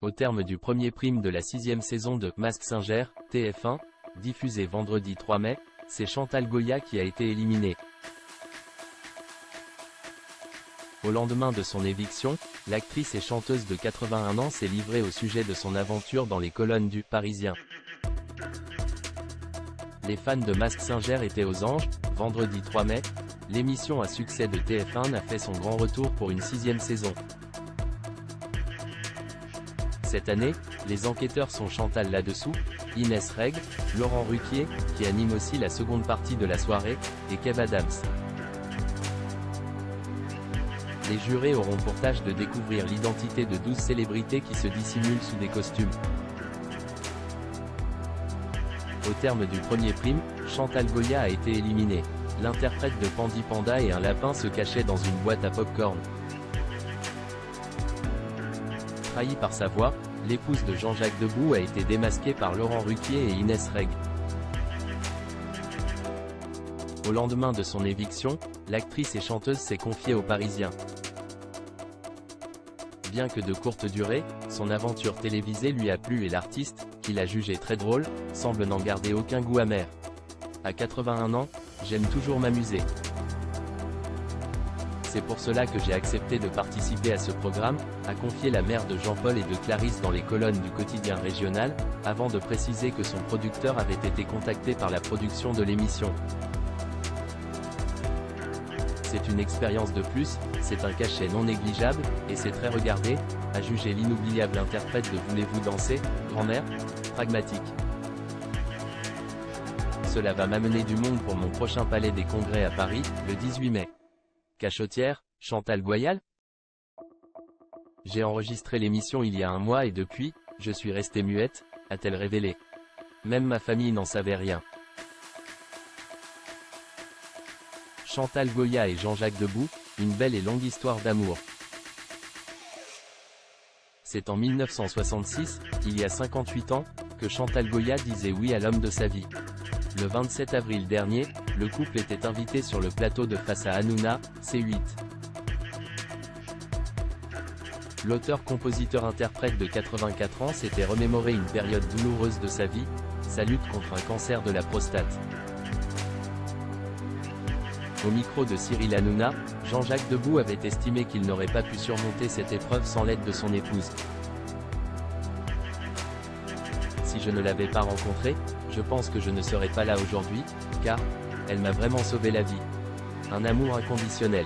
Au terme du premier prime de la 6e saison de Mask Singer, TF1, diffusé vendredi 3 mai, c'est Chantal Goya qui a été éliminée. Au lendemain de son éviction, l'actrice et chanteuse de 81 ans s'est livrée au sujet de son aventure dans les colonnes du Parisien. Les fans de Mask Singer étaient aux anges. Vendredi 3 mai, l'émission à succès de TF1 a fait son grand retour pour une 6e saison. Cette année, les enquêteurs sont Chantal Ladsous, Inès Reg, Laurent Ruquier, qui anime aussi la seconde partie de la soirée, et Kev Adams. Les jurés auront pour tâche de découvrir l'identité de 12 célébrités qui se dissimulent sous des costumes. Au terme du premier prime, Chantal Goya a été éliminée. L'interprète de Pandi Panda et un lapin se cachait dans une boîte à pop-corn. Trahie par sa voix, l'épouse de Jean-Jacques Debout a été démasquée par Laurent Ruquier et Inès Reg. Au lendemain de son éviction, l'actrice et chanteuse s'est confiée aux Parisiens. Bien que de courte durée, son aventure télévisée lui a plu et l'artiste, qui l'a jugé très drôle, semble n'en garder aucun goût amer. À 81 ans, j'aime toujours m'amuser. C'est pour cela que j'ai accepté de participer à ce programme, a confié la mère de Jean-Paul et de Clarisse dans les colonnes du quotidien régional, avant de préciser que son producteur avait été contacté par la production de l'émission. C'est une expérience de plus, c'est un cachet non négligeable, et c'est très regardé, a jugé l'inoubliable interprète de Voulez-vous danser, grand-mère, pragmatique. Cela va m'amener du monde pour mon prochain palais des congrès à Paris, le 18 mai. Cachotière, Chantal Goya. J'ai enregistré l'émission il y a un mois et depuis, je suis restée muette, a-t-elle révélé. Même ma famille n'en savait rien. Chantal Goya et Jean-Jacques Debout, une belle et longue histoire d'amour. C'est en 1966, il y a 58 ans, que Chantal Goya disait oui à l'homme de sa vie. Le 27 avril dernier, le couple était invité sur le plateau de Face à Hanouna, C8. L'auteur-compositeur-interprète de 84 ans s'était remémoré une période douloureuse de sa vie, sa lutte contre un cancer de la prostate. Au micro de Cyril Hanouna, Jean-Jacques Debout avait estimé qu'il n'aurait pas pu surmonter cette épreuve sans l'aide de son épouse. Si je ne l'avais pas rencontrée, je pense que je ne serais pas là aujourd'hui, car elle m'a vraiment sauvé la vie. Un amour inconditionnel.